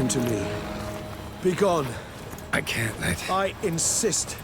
Hearken to me. Begone. I can't let... I insist.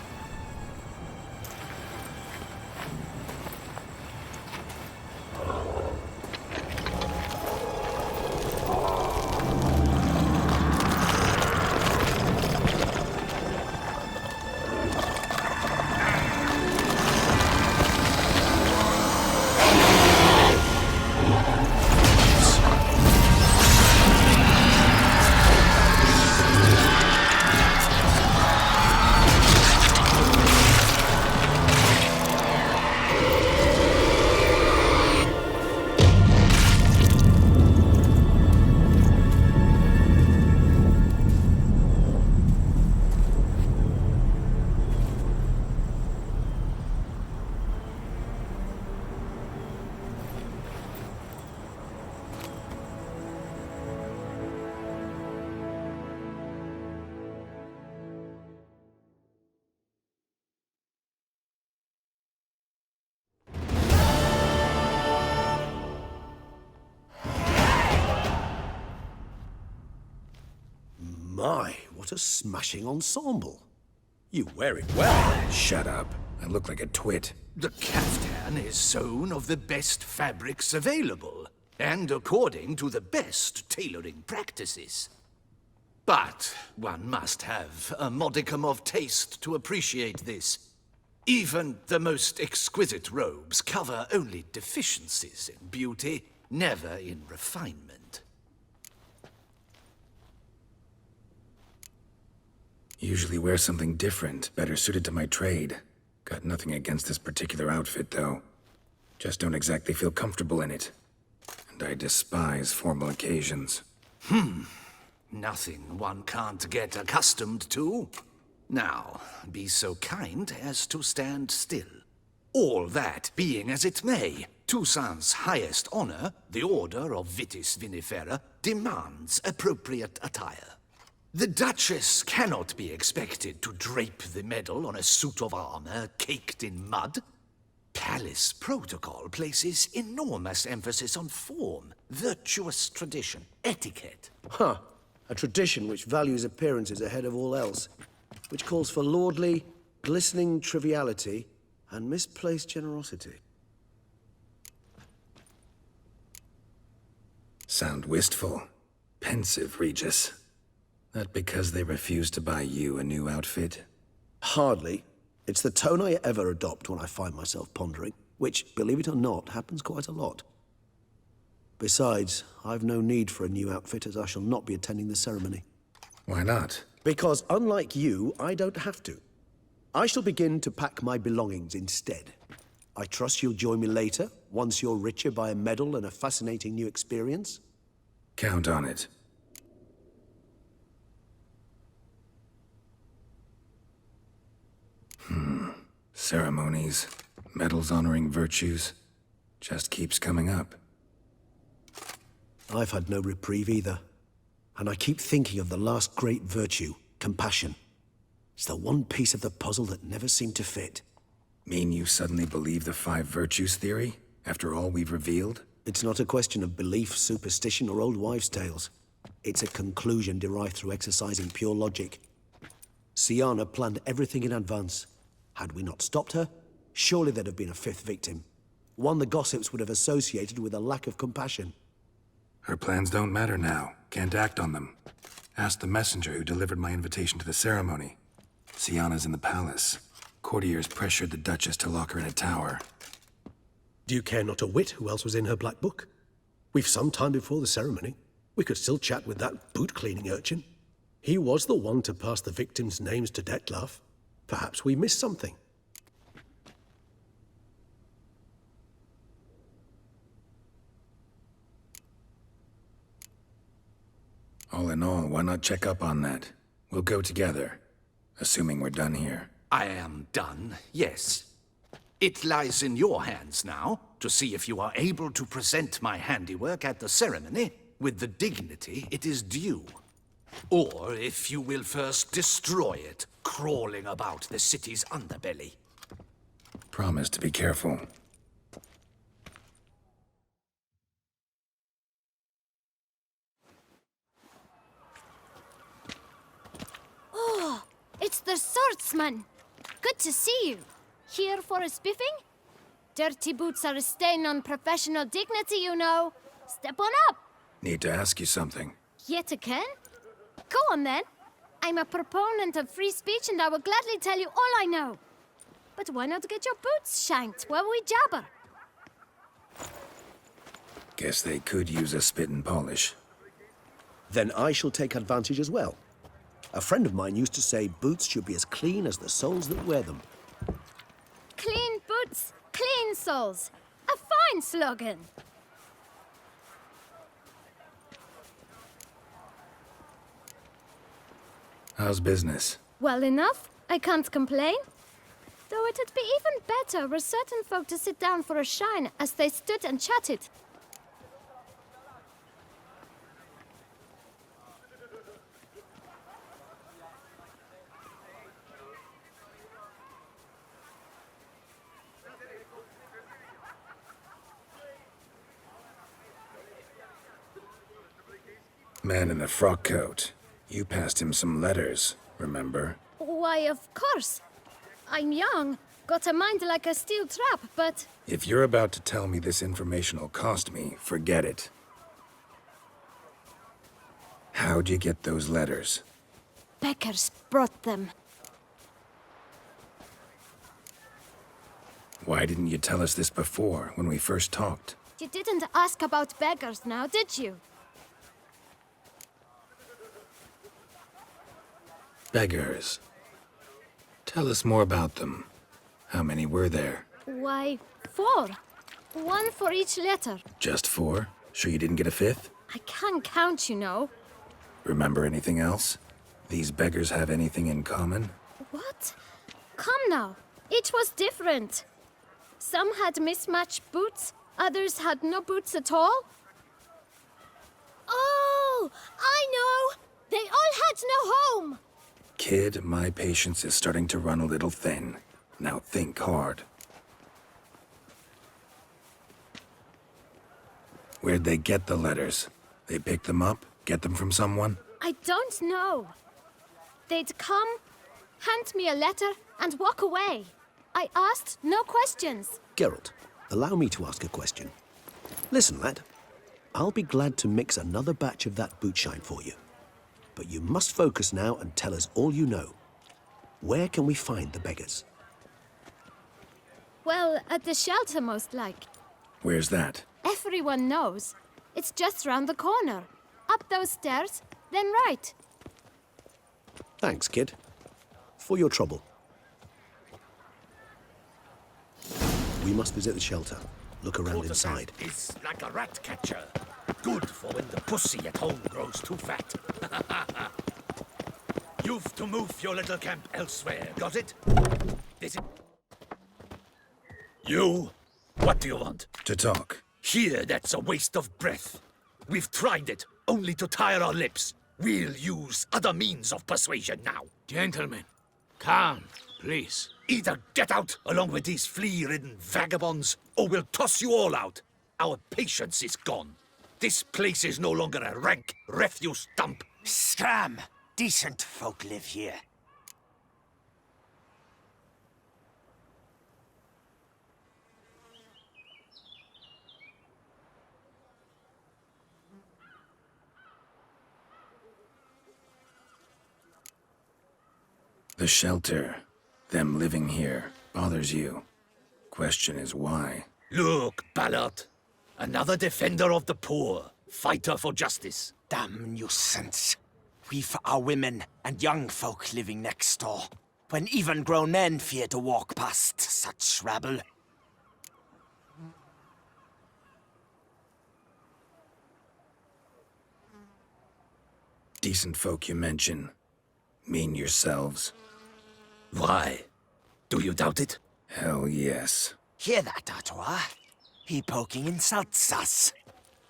My, what a smashing ensemble. You wear it well. Shut up. I look like a twit. The caftan is sewn of the best fabrics available, and according to the best tailoring practices. But one must have a modicum of taste to appreciate this. Even the most exquisite robes cover only deficiencies in beauty, never in refinement. Usually wear something different, better suited to my trade. Got nothing against this particular outfit, though. Just don't exactly feel comfortable in it. And I despise formal occasions. Nothing one can't get accustomed to. Now, be so kind as to stand still. All that being as it may, Toussaint's highest honor, the Order of Vitis Vinifera, demands appropriate attire. The Duchess cannot be expected to drape the medal on a suit of armor caked in mud. Palace protocol places enormous emphasis on form, virtuous tradition, etiquette. Huh. A tradition which values appearances ahead of all else. Which calls for lordly, glistening triviality and misplaced generosity. Sound wistful. Pensive, Regis. That because they refuse to buy you a new outfit? Hardly. It's the tone I ever adopt when I find myself pondering, which, believe it or not, happens quite a lot. Besides, I've no need for a new outfit as I shall not be attending the ceremony. Why not? Because unlike you, I don't have to. I shall begin to pack my belongings instead. I trust you'll join me later, once you're richer by a medal and a fascinating new experience? Count on it. Ceremonies, medals honoring virtues, just keeps coming up. I've had no reprieve either. And I keep thinking of the last great virtue, compassion. It's the one piece of the puzzle that never seemed to fit. Mean you suddenly believe the 5 virtues theory, after all we've revealed? It's not a question of belief, superstition, or old wives' tales. It's a conclusion derived through exercising pure logic. Syanna planned everything in advance. Had we not stopped her, surely there'd have been a 5th victim. One the gossips would have associated with a lack of compassion. Her plans don't matter now. Can't act on them. Ask the messenger who delivered my invitation to the ceremony. Syanna's in the palace. Courtiers pressured the Duchess to lock her in a tower. Do you care not a whit who else was in her black book? We've some time before the ceremony. We could still chat with that boot-cleaning urchin. He was the one to pass the victims' names to Dettlaff. Perhaps we missed something. All in all, why not check up on that? We'll go together, assuming we're done here. I am done, yes. It lies in your hands now to see if you are able to present my handiwork at the ceremony with the dignity it is due. Or if you will first destroy it, crawling about the city's underbelly. Promise to be careful. the swordsman. Good to see you. Here for a spiffing? Dirty boots are a stain on professional dignity, you know. Step on up. Need to ask you something. Yet again? Go on then. I'm a proponent of free speech and I will gladly tell you all I know. But why not get your boots shanked while we jabber? Guess they could use a spit and polish. Then I shall take advantage as well. A friend of mine used to say boots should be as clean as the soles that wear them. Clean boots, clean soles. A fine slogan. How's business? Well enough. I can't complain. Though it'd be even better were certain folk to sit down for a shine as they stood and chatted. Man in the frock coat. You passed him some letters, remember? Why, of course. I'm young, got a mind like a steel trap, but... If you're about to tell me this information will cost me, forget it. How'd you get those letters? Beggars brought them. Why didn't you tell us this before, when we first talked? You didn't ask about beggars now, did you? Beggars. Tell us more about them. How many were there? Why, 4. 1 for each letter. Just 4? Sure you didn't get a 5th? I can't count, you know. Remember anything else? These beggars have anything in common? What? Come now. Each was different. Some had mismatched boots, others had no boots at all. Oh, I know! They all had no home! Kid, my patience is starting to run a little thin. Now think hard. Where'd they get the letters? They picked them up? Get them from someone? I don't know. They'd come, hand me a letter, and walk away. I asked no questions. Geralt, allow me to ask a question. Listen, lad. I'll be glad to mix another batch of that boot shine for you. But you must focus now and tell us all you know. Where can we find the beggars? Well, at the shelter, most like. Where's that? Everyone knows. It's just round the corner. Up those stairs, then right. Thanks, kid. For your trouble. We must visit the shelter. Look around inside. Is like a rat catcher. Good for when the pussy at home grows too fat. You've to move your little camp elsewhere, got it? Is it... You? What do you want? To talk. Here, that's a waste of breath. We've tried it, only to tire our lips. We'll use other means of persuasion now. Gentlemen, calm, please. Either get out along with these flea-ridden vagabonds, or we'll toss you all out. Our patience is gone. This place is no longer a rank refuse dump. Scram! Decent folk live here. The shelter, them living here, bothers you. Question is why? Look, Ballard. Another defender of the poor. Fighter for justice. Damn nuisance. We've our women and young folk living next door, when even grown men fear to walk past such rabble. Decent folk you mention. Mean yourselves. Why? Do you doubt it? Hell yes. Hear that, Artois? He poking insults us.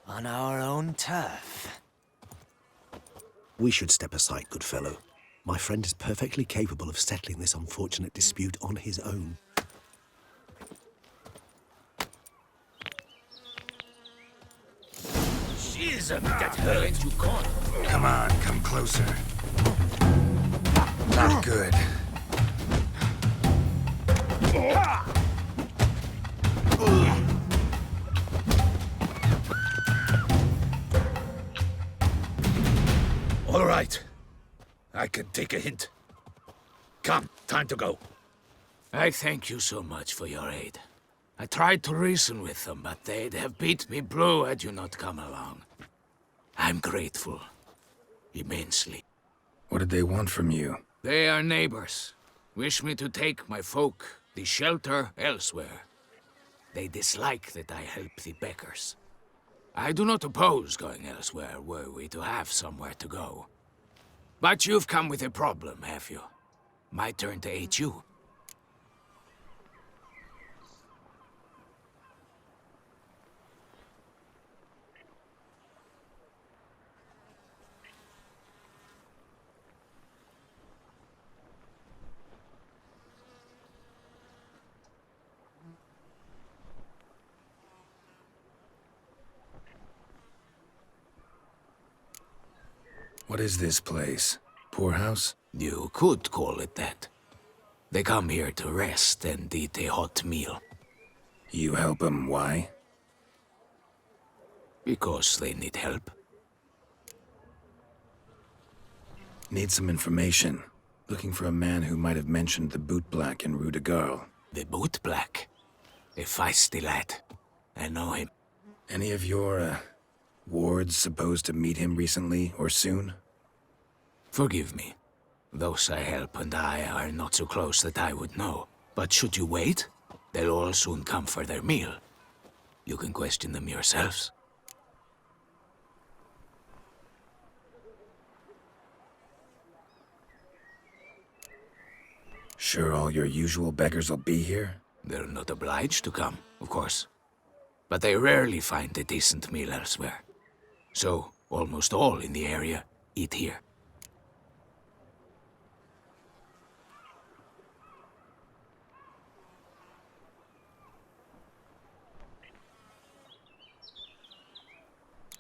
On our own turf. We should step aside, good fellow. My friend is perfectly capable of settling this unfortunate dispute on his own. Schism, get her into corner. Come on, come closer. Not good. All right. I can take a hint. Come, time to go. I thank you so much for your aid. I tried to reason with them, but they'd have beat me blue had you not come along. I'm grateful. Immensely. What did they want from you? They are neighbors. Wish me to take my folk, the shelter, elsewhere. They dislike that I help the Beckers. I do not oppose going elsewhere, were we to have somewhere to go. But you've come with a problem, have you? My turn to aid you. What is this place? Poorhouse? You could call it that. They come here to rest and eat a hot meal. You help them, why? Because they need help. Need some information. Looking for a man who might have mentioned the Boot Black in Rue de Garl. The Boot Black. A feisty lad. I know him. Any of your, wards supposed to meet him recently or soon? Forgive me. Those I help and I are not so close that I would know. But should you wait, they'll all soon come for their meal. You can question them yourselves. Sure all your usual beggars will be here? They're not obliged to come, of course. But they rarely find a decent meal elsewhere. So, almost all in the area eat here.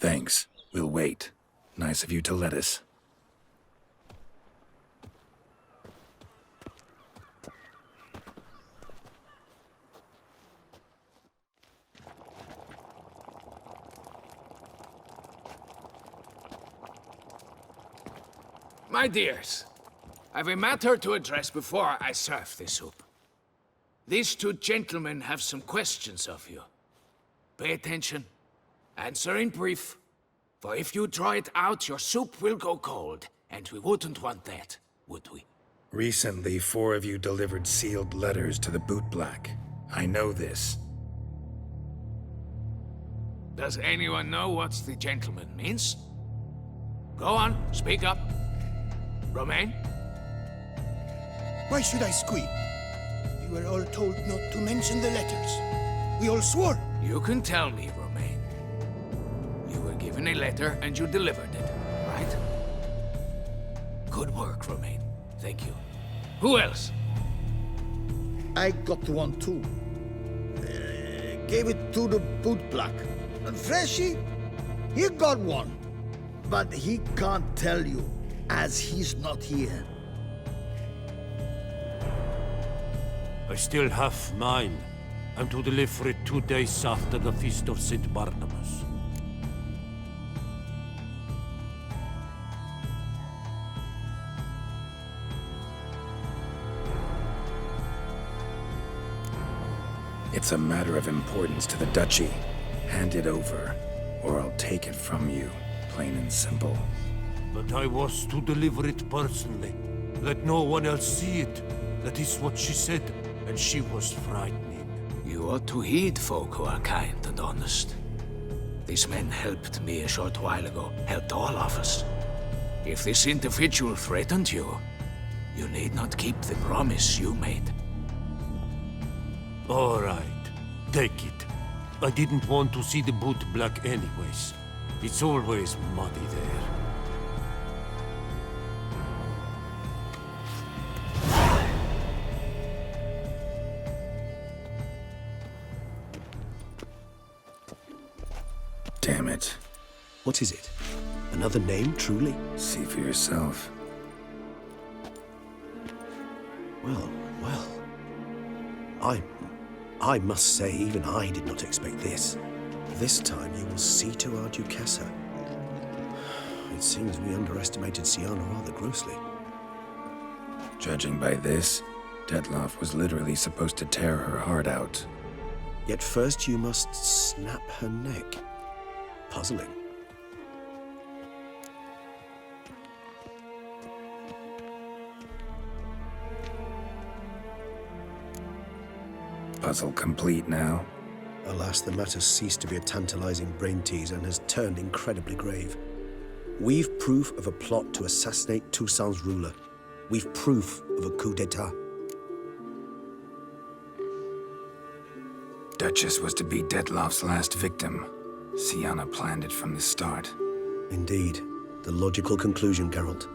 Thanks. We'll wait. Nice of you to let us. My dears, I've a matter to address before I serve the soup. These two gentlemen have some questions of you. Pay attention. Answer in brief. For if you draw it out, your soup will go cold. And we wouldn't want that, would we? Recently, 4 of you delivered sealed letters to the Boot Black. I know this. Does anyone know what the gentleman means? Go on, speak up. Romain? Why should I squeal? We were all told not to mention the letters. We all swore. You can tell me, Romain. You were given a letter and you delivered it, right? Good work, Romain. Thank you. Who else? I got one too. Gave it to the Boot Black. And Freshy, he got one. But he can't tell you, as he's not here. I still have mine. I'm to deliver it 2 days after the Feast of St. Barnabas. It's a matter of importance to the Duchy. Hand it over, or I'll take it from you, plain and simple. But I was to deliver it personally. Let no one else see it. That is what she said, and she was frightening. You ought to heed folk who are kind and honest. These men helped me a short while ago, helped all of us. If this individual threatened you, you need not keep the promise you made. All right, take it. I didn't want to see the Boot Black anyways. It's always muddy there. Damn it. What is it? Another name, truly? See for yourself. Well, well. I must say, even I did not expect this. This time you will see to our Duquesa. It seems we underestimated Siana rather grossly. Judging by this, Detloff was literally supposed to tear her heart out. Yet first you must snap her neck. Puzzling. Puzzle complete now. Alas, the matter ceased to be a tantalizing brain tease and has turned incredibly grave. We've proof of a plot to assassinate Toussaint's ruler. We've proof of a coup d'etat. Duchess was to be Detloff's last victim. Siana planned it from the start. Indeed. The logical conclusion, Geralt.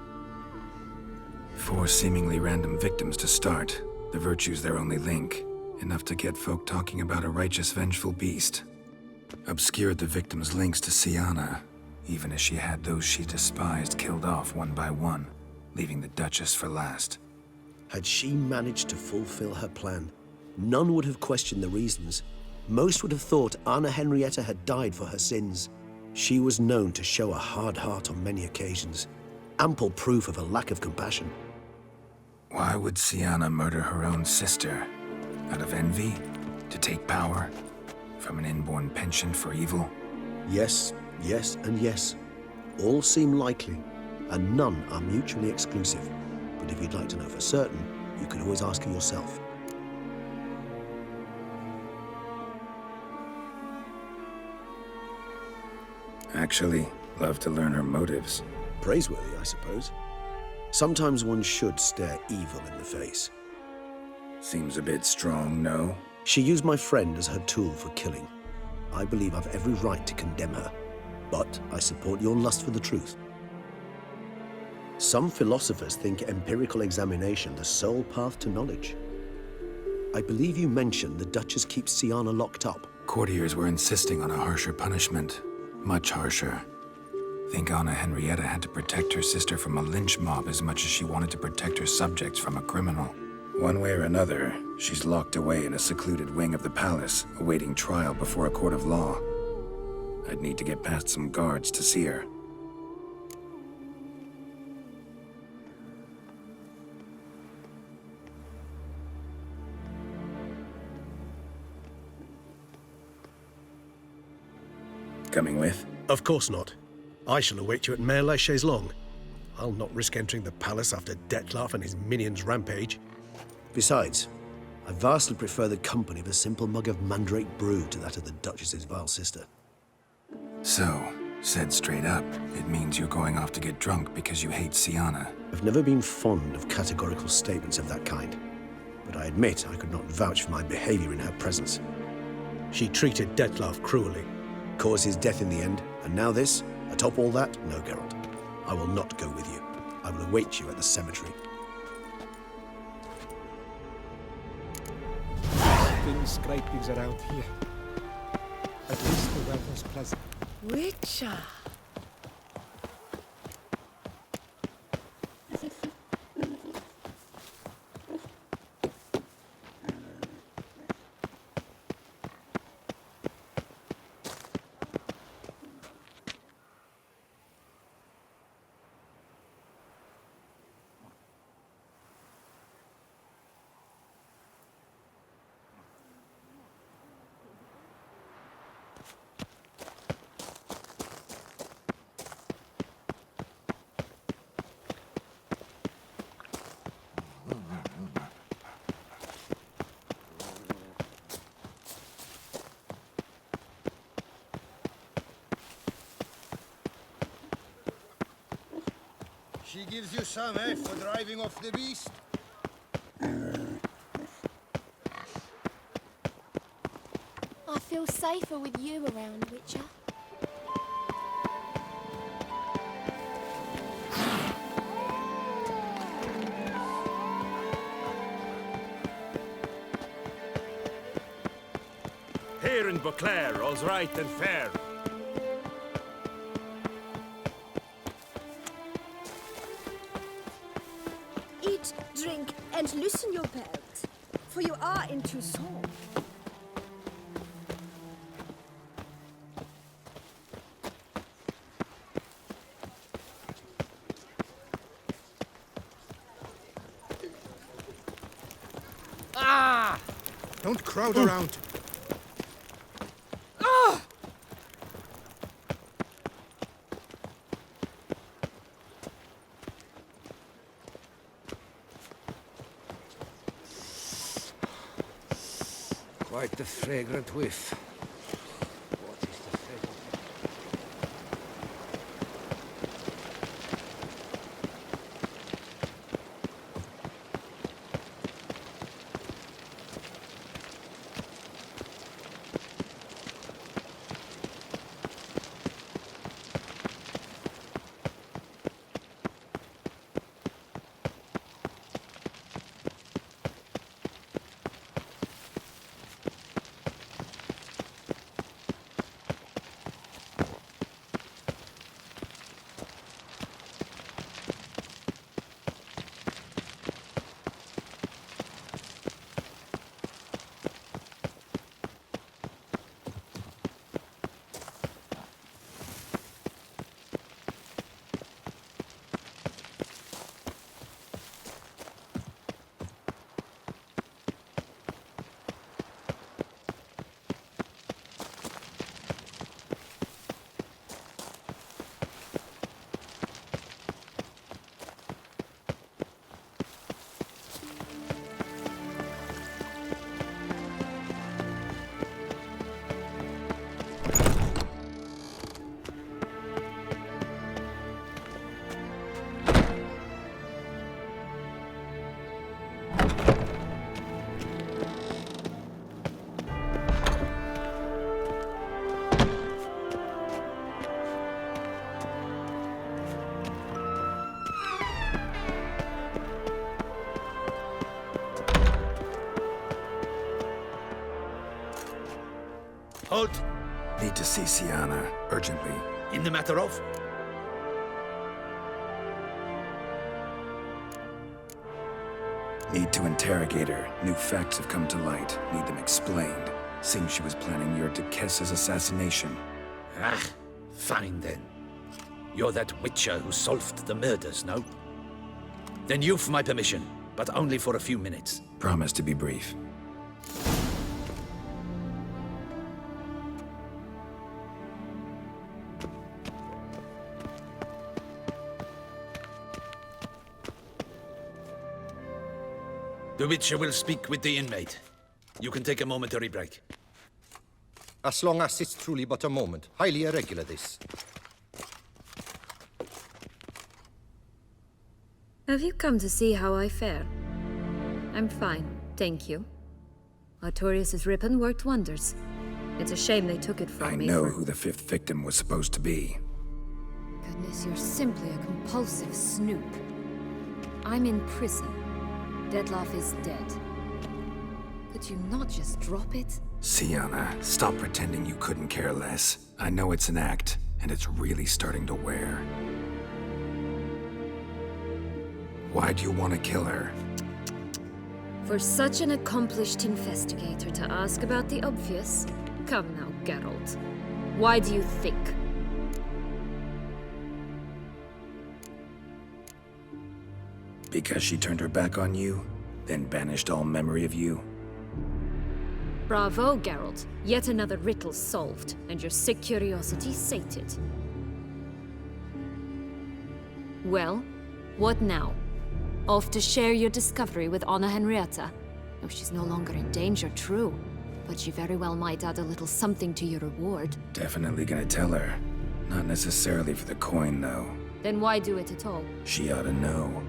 4 seemingly random victims to start. The virtue's their only link. Enough to get folk talking about a righteous, vengeful beast. Obscured the victims' links to Siana, even as she had those she despised killed off one by one, leaving the Duchess for last. Had she managed to fulfill her plan, none would have questioned the reasons. Most would have thought Anna Henrietta had died for her sins. She was known to show a hard heart on many occasions. Ample proof of a lack of compassion. Why would Siana murder her own sister? Out of envy? To take power? From an inborn penchant for evil? Yes, yes, and yes. All seem likely, and none are mutually exclusive. But if you'd like to know for certain, you can always ask her yourself. Actually, love to learn her motives. Praiseworthy, I suppose. Sometimes one should stare evil in the face. Seems a bit strong, no? She used my friend as her tool for killing. I believe I've every right to condemn her, but I support your lust for the truth. Some philosophers think empirical examination the sole path to knowledge. I believe you mentioned the Duchess keeps Siana locked up. Courtiers were insisting on a harsher punishment. Much harsher. Think Anna Henrietta had to protect her sister from a lynch mob as much as she wanted to protect her subjects from a criminal. One way or another, she's locked away in a secluded wing of the palace, awaiting trial before a court of law. I'd need to get past some guards to see her. Coming with? Of course not. I shall await you at Mare la Chaise-Longue. I'll not risk entering the palace after Detloff and his minions rampage. Besides, I vastly prefer the company of a simple mug of mandrake brew to that of the Duchess's vile sister. So, said straight up, it means you're going off to get drunk because you hate Siana. I've never been fond of categorical statements of that kind, but I admit I could not vouch for my behavior in her presence. She treated Detloff cruelly, caused his death in the end, and now this? Atop all that? No, Geralt. I will not go with you. I will await you at the cemetery. Thin scrapings around here. At least the weather's pleasant. Witcher. She gives you some, eh, for driving off the beast? I feel safer with you around, Witcher. Here in Beauclair, all's right and fair. Eat, drink, and loosen your belt. for you are in Toussaint. Don't crowd around. Quite the fragrant whiff. What is the fragrant? Halt! Need to see Sienna, urgently. In the matter of? Need to interrogate her. New facts have come to light. Need them explained. Seems she was planning your Duquesse's assassination. Ah, fine then. You're that witcher who solved the murders, no? Then you've my permission, but only for a few minutes. Promise to be brief. The witcher will speak with the inmate. You can take a momentary break. As long as it's truly but a moment. Highly irregular, this. Have you come to see how I fare? I'm fine, thank you. Artorius' ribbon worked wonders. It's a shame they took it from I me. know who the fifth victim was supposed to be. Goodness, you're simply a compulsive snoop. I'm in prison. Dettlaff is dead. Could you not just drop it? Sienna, stop pretending you couldn't care less. I know it's an act, and it's really starting to wear. Why do you want to kill her? For such an accomplished investigator to ask about the obvious? Come now, Geralt. Why do you think? Because she turned her back on you, then banished all memory of you? Bravo, Geralt. Yet another riddle solved, and your sick curiosity sated. Well, what now? Off to share your discovery with Anna Henrietta? Oh, she's no longer in danger, true. But she very well might add a little something to your reward. Definitely gonna tell her. Not necessarily for the coin, though. Then why do it at all? She ought to know.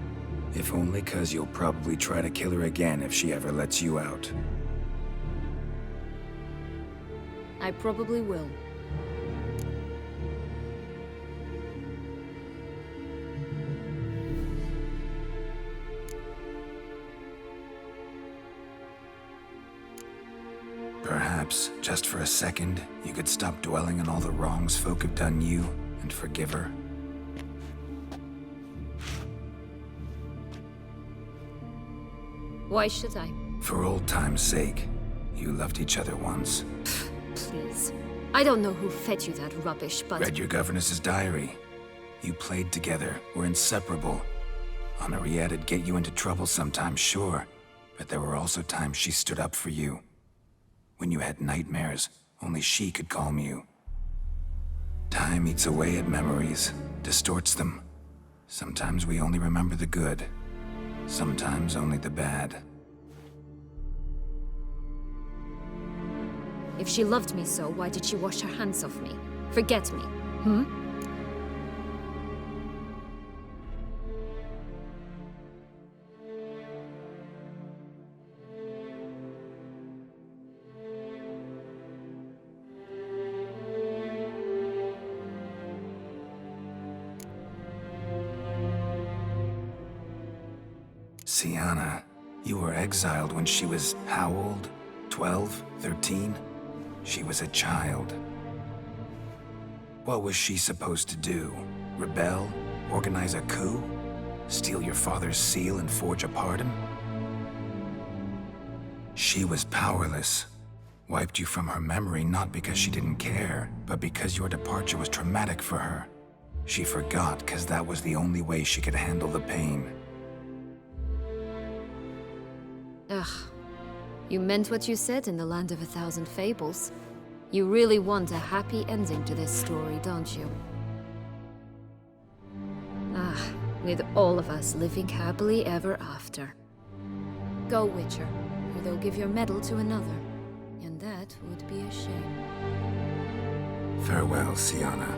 If only 'cause you'll probably try to kill her again if she ever lets you out. I probably will. Perhaps, just for a second, you could stop dwelling on all the wrongs folk have done you and forgive her. Why should I? For old time's sake, you loved each other once. Please. I don't know who fed you that rubbish, but... Read your governess's diary. You played together, were inseparable. Henriette'd get you into trouble sometimes, sure. But there were also times she stood up for you. When you had nightmares, only she could calm you. Time eats away at memories, distorts them. Sometimes we only remember the good. Sometimes only the bad. If she loved me so, why did she wash her hands off me? Forget me, Syanna, you were exiled when she was how old? 12? 13? She was a child. What was she supposed to do? Rebel? Organize a coup? Steal your father's seal and forge a pardon? She was powerless. Wiped you from her memory not because she didn't care, but because your departure was traumatic for her. She forgot because that was the only way she could handle the pain. Ugh. You meant what you said in the Land of a Thousand Fables. You really want a happy ending to this story, don't you? Ah, with all of us living happily ever after. Go, Witcher, or they'll give your medal to another. And that would be a shame. Farewell, Syanna.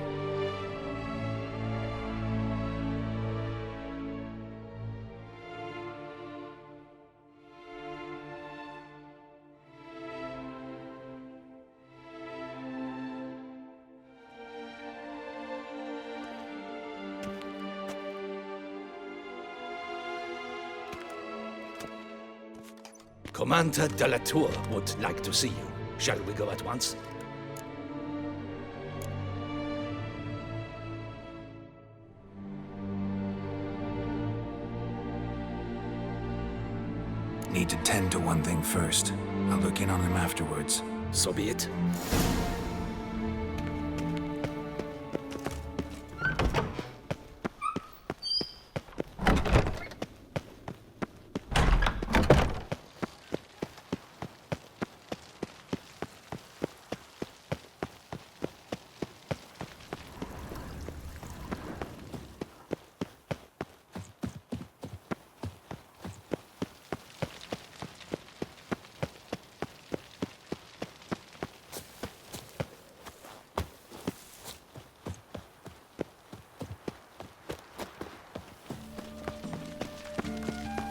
Commander de la Tour would like to see you. Shall we go at once? Need to tend to one thing first. I'll look in on him afterwards. So be it.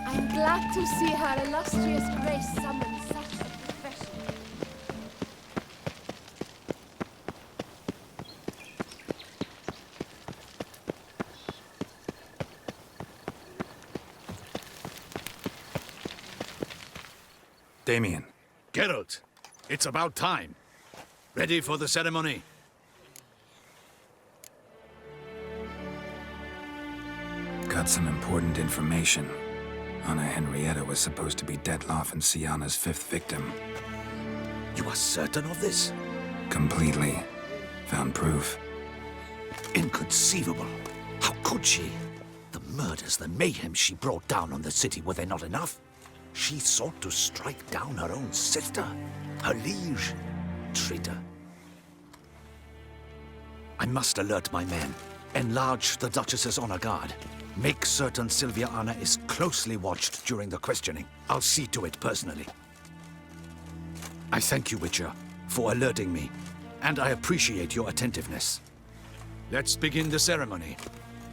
I'm glad to see her illustrious grace summon such a professional. Damien. Geralt, it's about time. Ready for the ceremony? Got some important information. Anna Henrietta was supposed to be Detloff and Syanna's 5th victim. You are certain of this? Completely. Found proof. Inconceivable. How could she? The murders, the mayhem she brought down on the city, were they not enough? She sought to strike down her own sister, her liege. Traitor. I must alert my men. Enlarge the Duchess's honor guard. Make certain Sylvia Anna is closely watched during the questioning. I'll see to it personally. I thank you, Witcher, for alerting me, and I appreciate your attentiveness. Let's begin the ceremony.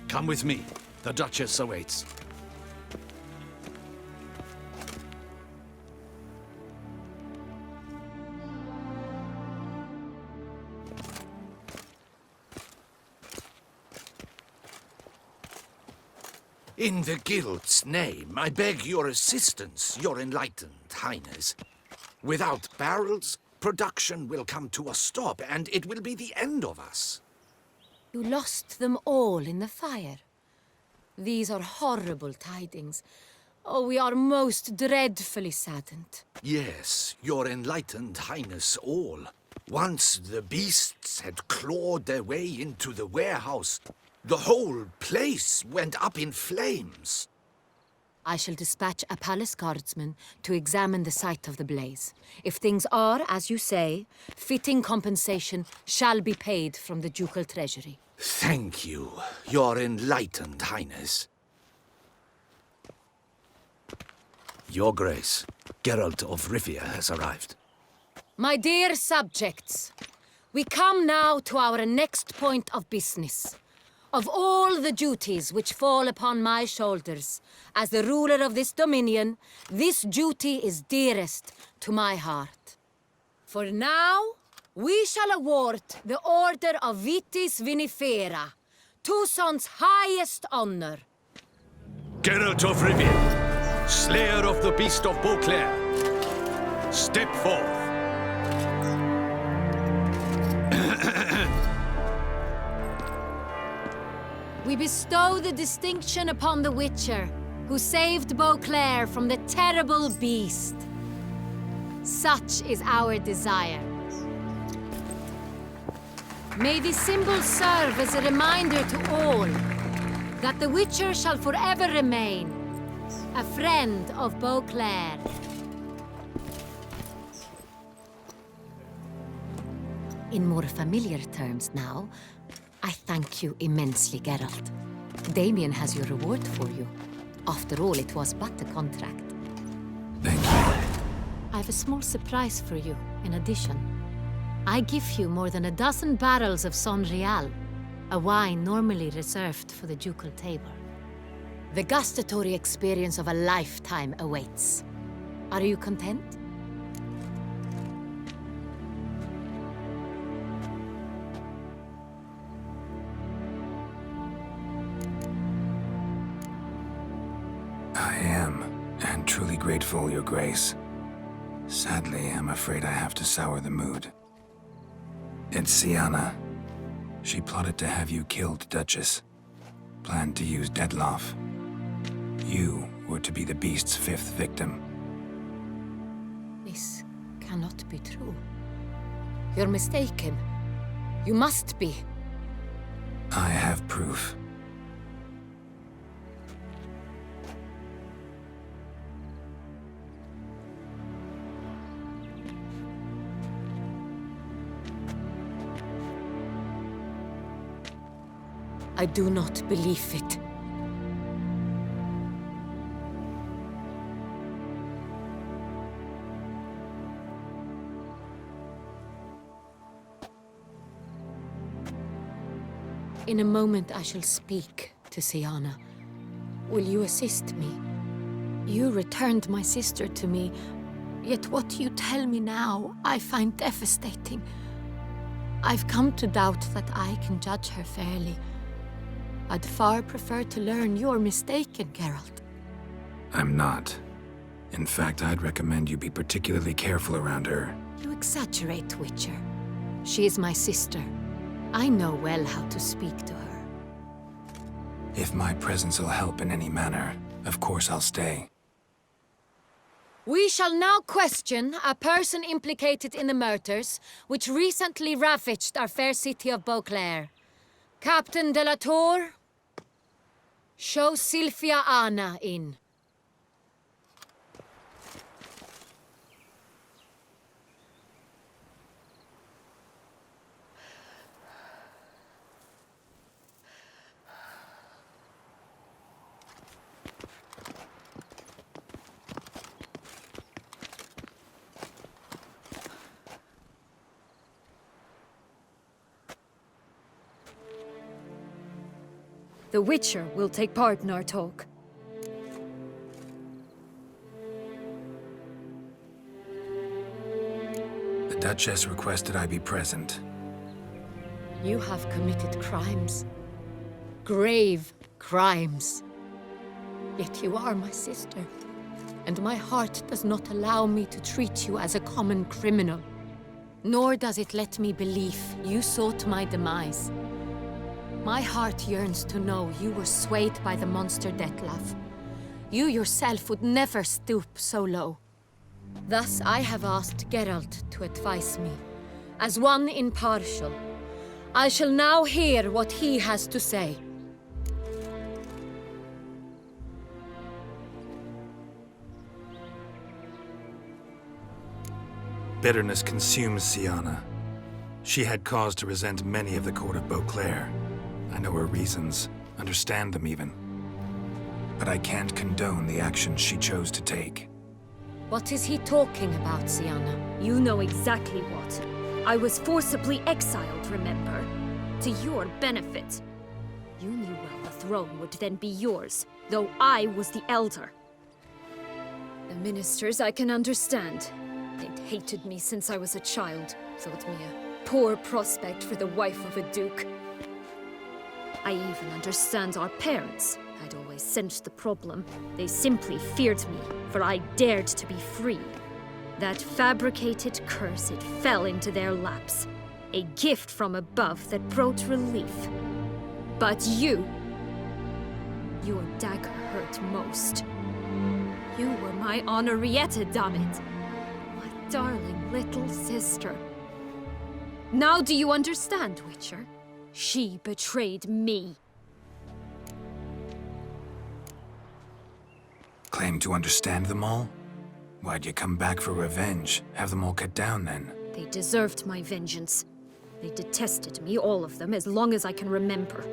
Come with me. The Duchess awaits. In the Guild's name, I beg your assistance, your enlightened highness. Without barrels, production will come to a stop, and it will be the end of us. You lost them all in the fire. These are horrible tidings. Oh, we are most dreadfully saddened. Yes, your enlightened highness all. Once the beasts had clawed their way into the warehouse, the whole place went up in flames. I shall dispatch a palace guardsman to examine the site of the blaze. If things are, as you say, fitting compensation shall be paid from the ducal treasury. Thank you, your enlightened highness. Your Grace, Geralt of Rivia has arrived. My dear subjects, we come now to our next point of business. Of all the duties which fall upon my shoulders, as the ruler of this dominion, this duty is dearest to my heart. For now, we shall award the Order of Vitis Vinifera, Toussaint's highest honor. Geralt of Rivia, slayer of the beast of Beauclair, step forth. We bestow the distinction upon the Witcher, who saved Beauclair from the terrible beast. Such is our desire. May this symbol serve as a reminder to all that the Witcher shall forever remain a friend of Beauclair. In more familiar terms now, I thank you immensely, Geralt. Damien has your reward for you. After all, it was but a contract. Thank you. I have a small surprise for you, in addition. I give you more than a dozen barrels of Sonrial, a wine normally reserved for the ducal table. The gustatory experience of a lifetime awaits. Are you content? I am, and truly grateful, Your Grace. Sadly, I'm afraid I have to sour the mood. It's Syanna. She plotted to have you killed, Duchess. Planned to use Detloff. You were to be the beast's 5th victim. This cannot be true. You're mistaken. You must be. I have proof. I do not believe it. In a moment I shall speak to Syanna. Will you assist me? You returned my sister to me, yet what you tell me now I find devastating. I've come to doubt that I can judge her fairly. I'd far prefer to learn you're mistaken, Geralt. I'm not. In fact, I'd recommend you be particularly careful around her. You exaggerate, Witcher. She is my sister. I know well how to speak to her. If my presence will help in any manner, of course I'll stay. We shall now question a person implicated in the murders which recently ravaged our fair city of Beauclair. Captain de la Tour, show Sylvia Anna in. The Witcher will take part in our talk. The Duchess requested I be present. You have committed crimes. Grave crimes. Yet you are my sister, and my heart does not allow me to treat you as a common criminal. Nor does it let me believe you sought my demise. My heart yearns to know you were swayed by the monster Detlaff. You yourself would never stoop so low. Thus I have asked Geralt to advise me, as one impartial. I shall now hear what he has to say. Bitterness consumes Syanna. She had cause to resent many of the court of Beauclair. I know her reasons, understand them even. But I can't condone the actions she chose to take. What is he talking about, Syanna? You know exactly what. I was forcibly exiled, remember? To your benefit. You knew well the throne would then be yours, though I was the elder. The ministers I can understand. They'd hated me since I was a child, thought me a poor prospect for the wife of a duke. I even understand our parents. I'd always sensed the problem. They simply feared me, for I dared to be free. That fabricated curse, it fell into their laps. A gift from above that brought relief. But you... your dagger hurt most. You were my Henrietta, damn it. My darling little sister. Now do you understand, Witcher? She betrayed me. Claim to understand them all? Why'd you come back for revenge? Have them all cut down then? They deserved my vengeance. They detested me, all of them, as long as I can remember.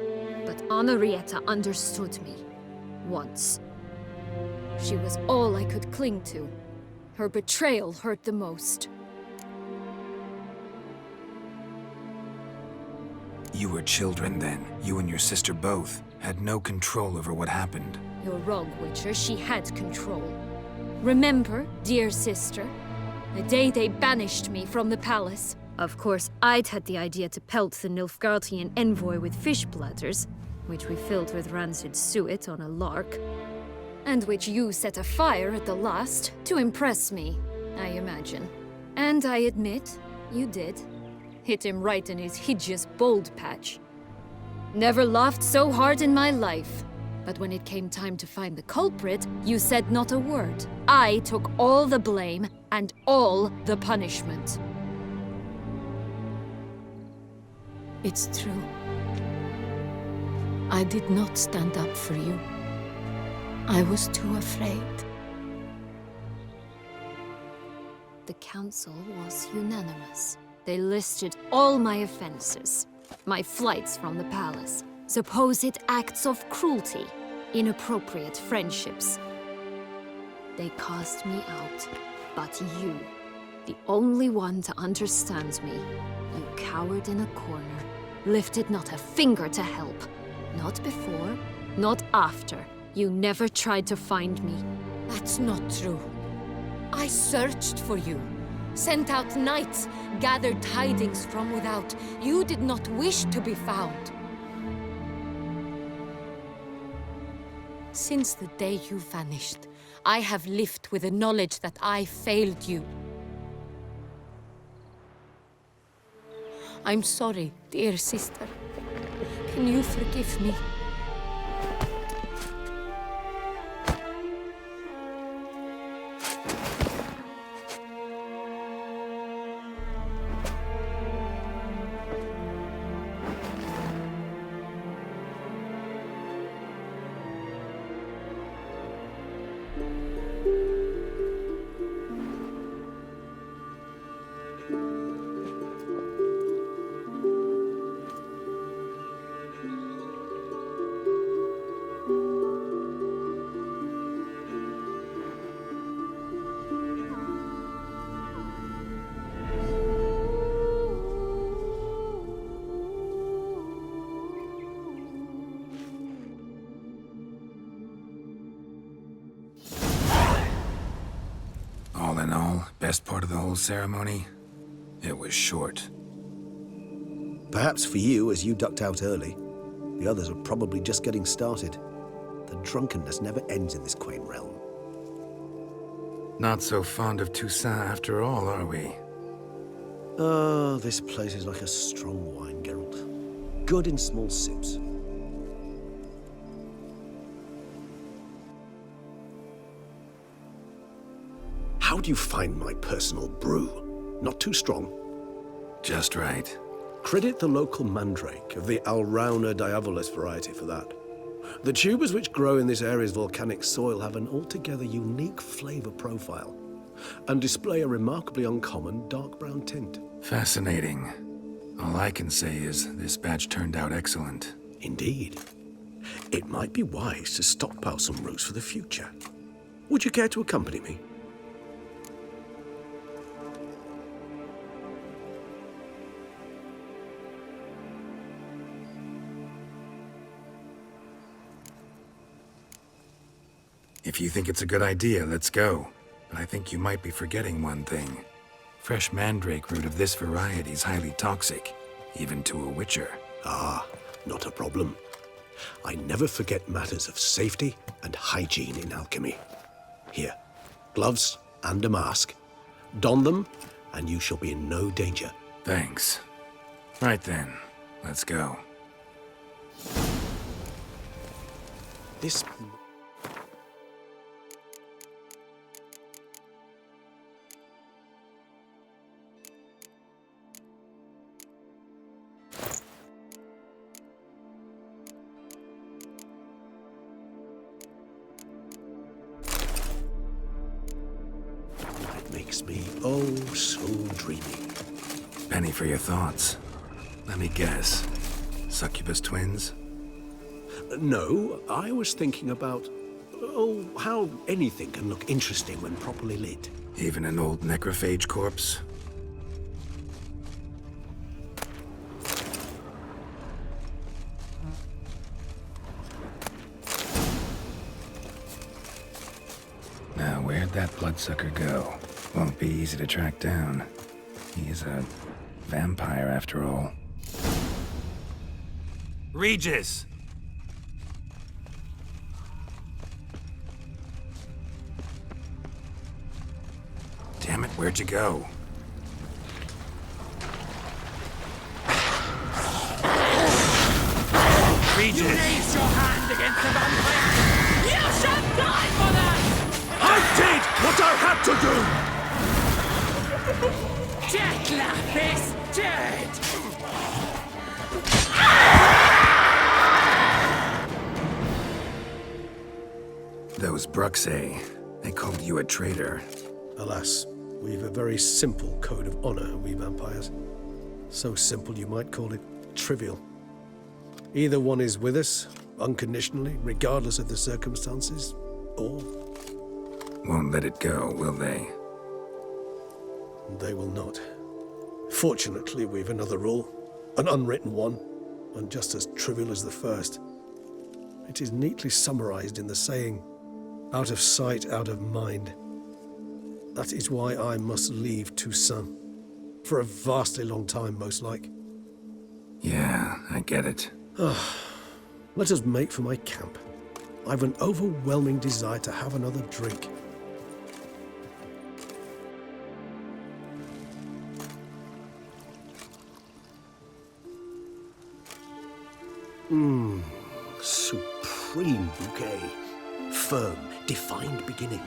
But Henrietta understood me. Once. She was all I could cling to. Her betrayal hurt the most. You were children then. You and your sister both had no control over what happened. You're wrong, Witcher. She had control. Remember, dear sister, the day they banished me from the palace? Of course, I'd had the idea to pelt the Nilfgaardian envoy with fish bladders, which we filled with rancid suet on a lark, and which you set afire at the last to impress me, I imagine. And I admit, you did. Hit him right in his hideous bald patch. Never laughed so hard in my life. But when it came time to find the culprit, you said not a word. I took all the blame and all the punishment. It's true. I did not stand up for you. I was too afraid. The council was unanimous. They listed all my offenses. My flights from the palace, supposed acts of cruelty, inappropriate friendships. They cast me out, but you, the only one to understand me, you cowered in a corner, lifted not a finger to help. Not before, not after. You never tried to find me. That's not true. I searched for you, sent out knights, gathered tidings from without. You did not wish to be found. Since the day you vanished, I have lived with the knowledge that I failed you. I'm sorry, dear sister. Can you forgive me? All in all, best part of the whole ceremony? It was short. Perhaps for you, as you ducked out early. The others are probably just getting started. The drunkenness never ends in this quaint realm. Not so fond of Toussaint after all, are we? Oh, this place is like a strong wine, Geralt. Good in small sips. How do you find my personal brew? Not too strong? Just right. Credit the local mandrake of the Alrauna diabolus variety for that. The tubers which grow in this area's volcanic soil have an altogether unique flavor profile and display a remarkably uncommon dark brown tint. Fascinating. All I can say is this batch turned out excellent. Indeed. It might be wise to stockpile some roots for the future. Would you care to accompany me? If you think it's a good idea, let's go. But I think you might be forgetting one thing. Fresh mandrake root of this variety is highly toxic, even to a witcher. Ah, not a problem. I never forget matters of safety and hygiene in alchemy. Here, gloves and a mask. Don them, and you shall be in no danger. Thanks. Right then, let's go. This... makes me oh so dreamy. Penny for your thoughts. Let me guess. Succubus twins? No, I was thinking about, oh, how anything can look interesting when properly lit. Even an old necrophage corpse? Now, where'd that bloodsucker go? Won't be easy to track down. He's a vampire, after all. Regis! Damn it, where'd you go? Regis! You raised your hand against the vampire! You shall die for that! I did what I had to do! Detlef is dead! Those Bruxae, they called you a traitor. Alas, we've a very simple code of honor, we vampires. So simple you might call it trivial. Either one is with us, unconditionally, regardless of the circumstances, or... Won't let it go, will they? They will not. Fortunately, we've another rule, an unwritten one, and just as trivial as the first. It is neatly summarized in the saying, out of sight, out of mind. That is why I must leave Toussaint. For a vastly long time, most like. Yeah, I get it. Let us make for my camp. I've an overwhelming desire to have another drink. Supreme bouquet. Firm, defined beginning,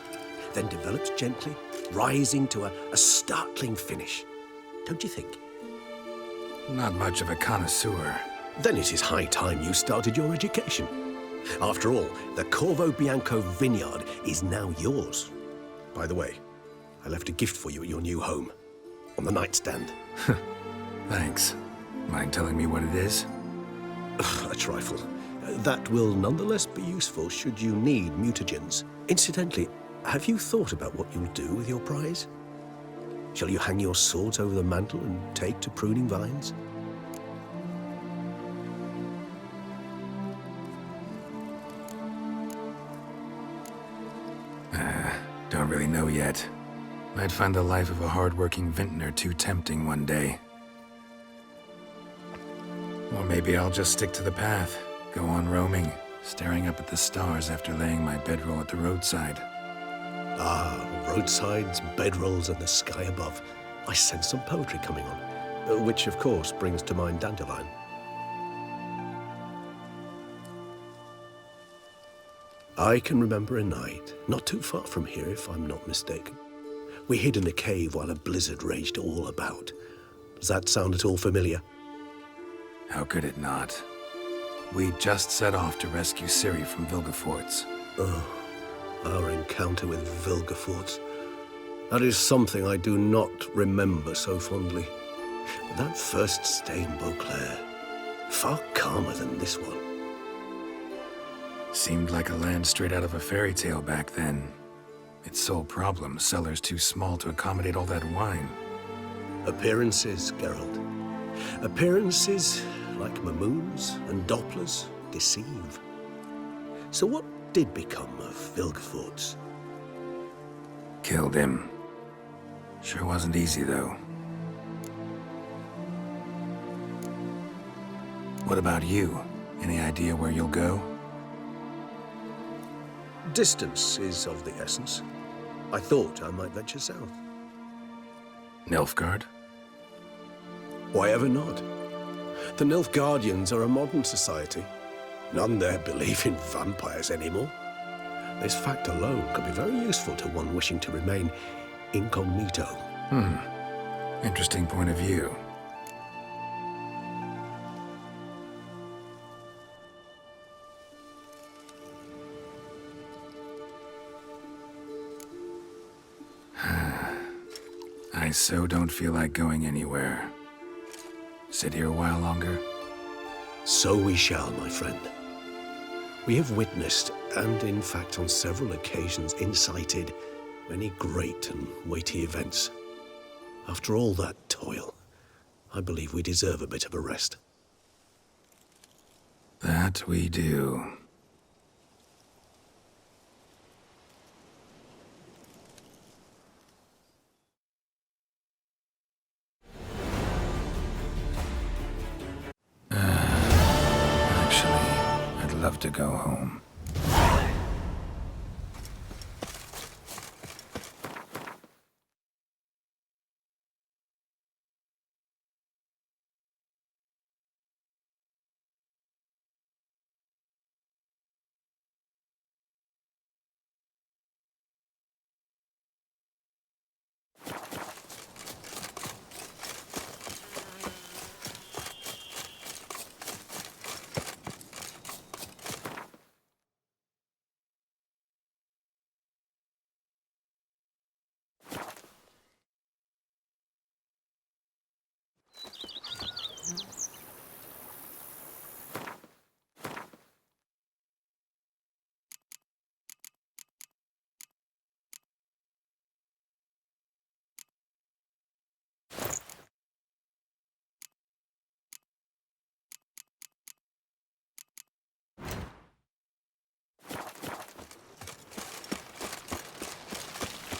then develops gently, rising to a startling finish. Don't you think? Not much of a connoisseur. Then it is high time you started your education. After all, the Corvo Bianco vineyard is now yours. By the way, I left a gift for you at your new home. On the nightstand. Thanks. Mind telling me what it is? A trifle. That will nonetheless be useful should you need mutagens. Incidentally, have you thought about what you'll do with your prize? Shall you hang your swords over the mantle and take to pruning vines? Don't really know yet. Might find the life of a hard-working vintner too tempting one day. Or maybe I'll just stick to the path, go on roaming, staring up at the stars after laying my bedroll at the roadside. Ah, roadsides, bedrolls, and the sky above. I sense some poetry coming on, which of course brings to mind Dandelion. I can remember a night, not too far from here if I'm not mistaken, We hid in a cave while a blizzard raged all about. Does that sound at all familiar? How could it not? We just set off to rescue Ciri from Vilgefortz. Oh, our encounter with Vilgefortz. That is something I do not remember so fondly. But that first stay in Beauclair, far calmer than this one. Seemed like a land straight out of a fairy tale back then. Its sole problem, cellars too small to accommodate all that wine. Appearances, Geralt. Appearances, like Mamoons and Dopplers, deceive. So what did become of Vilgefortz? Killed him. Sure wasn't easy, though. What about you? Any idea where you'll go? Distance is of the essence. I thought I might venture south. Nilfgaard? Why ever not? The Nilfgaardians are a modern society. None there believe in vampires anymore. This fact alone could be very useful to one wishing to remain incognito. Interesting point of view. I so don't feel like going anywhere. Sit here a while longer? So we shall, my friend. We have witnessed, and in fact on several occasions incited, many great and weighty events. After all that toil, I believe we deserve a bit of a rest. That we do. Actually, I'd love to go home.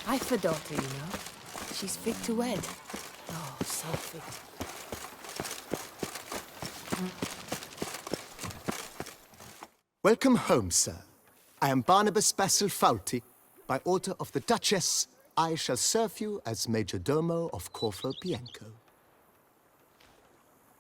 I've a daughter, you know. She's fit to wed. Oh, so fit. Welcome home, sir. I am Barnabas Basil Fawlty. By order of the Duchess, I shall serve you as Major Domo of Corvo Bianco.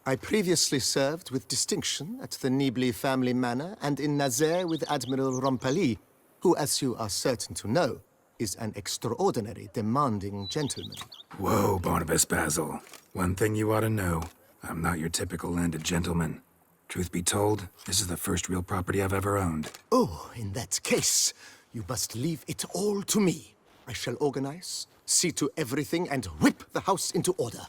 I previously served with distinction at the Nibley family manor and in Nazaire with Admiral Rompali, who, as you are certain to know, is an extraordinary, demanding gentleman. Whoa, Barnabas Basil. One thing you ought to know. I'm not your typical landed gentleman. Truth be told, this is the first real property I've ever owned. Oh, in that case, you must leave it all to me. I shall organize, see to everything, and whip the house into order.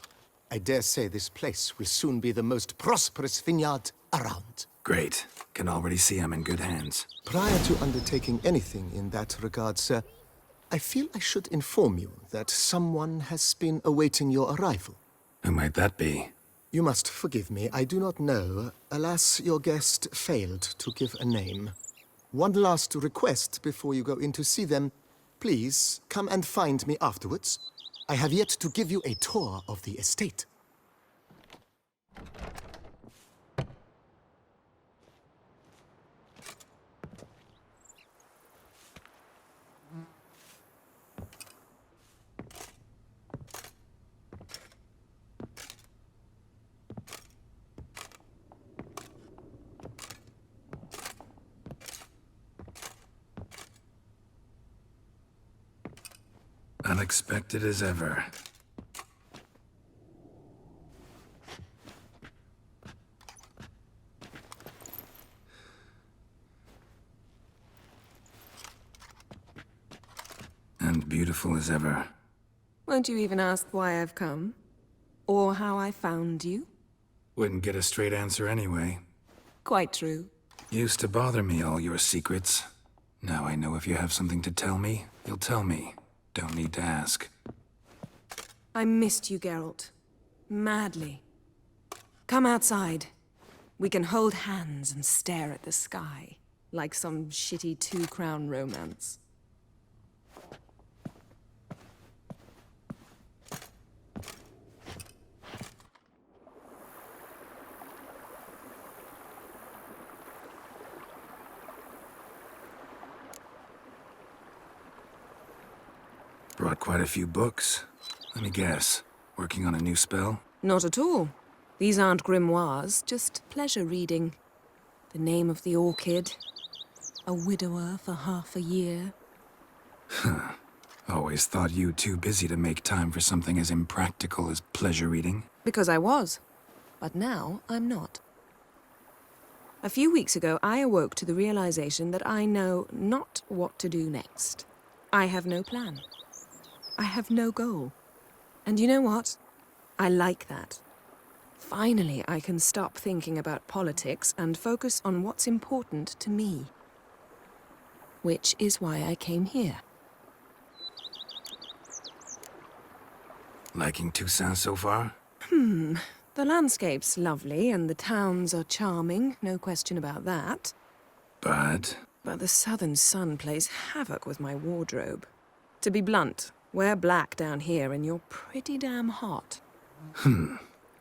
I dare say this place will soon be the most prosperous vineyard around. Great. Can already see I'm in good hands. Prior to undertaking anything in that regard, sir, I feel I should inform you that someone has been awaiting your arrival. Who might that be? You must forgive me, I do not know. Alas, your guest failed to give a name. One last request before you go in to see them. Please, come and find me afterwards. I have yet to give you a tour of the estate. Unexpected as ever. And beautiful as ever. Won't you even ask why I've come? Or how I found you? Wouldn't get a straight answer anyway. Quite true. Used to bother me, all your secrets. Now I know if you have something to tell me, you'll tell me. Don't need to ask. I missed you, Geralt. Madly. Come outside. We can hold hands and stare at the sky, like some shitty two-crown romance. Brought quite a few books. Let me guess. Working on a new spell? Not at all. These aren't grimoires, just pleasure reading. The Name of the Orchid. A widower for half a year. Huh. Always thought you too busy to make time for something as impractical as pleasure reading. Because I was. But now I'm not. A few weeks ago, I awoke to the realization that I know not what to do next. I have no plan. I have no goal. And you know what? I like that. Finally, I can stop thinking about politics and focus on what's important to me. Which is why I came here. Liking Toussaint so far? The landscape's lovely and the towns are charming, no question about that. But the southern sun plays havoc with my wardrobe. To be blunt, wear black down here and you're pretty damn hot.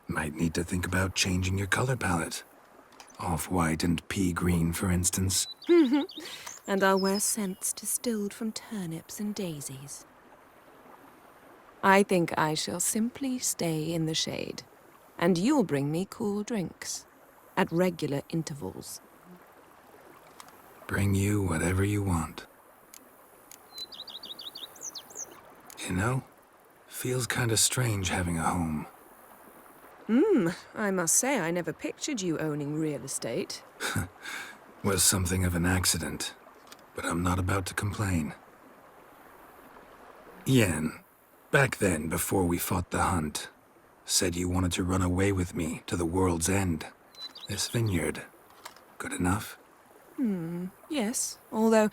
Might need to think about changing your color palette. Off-white and pea green, for instance. And I'll wear scents distilled from turnips and daisies. I think I shall simply stay in the shade. And you'll bring me cool drinks. At regular intervals. Bring you whatever you want. You know, feels kinda strange having a home. I must say I never pictured you owning real estate. Was something of an accident, but I'm not about to complain. Yen, back then, before we fought the hunt, said you wanted to run away with me to the world's end. This vineyard, good enough? Yes, although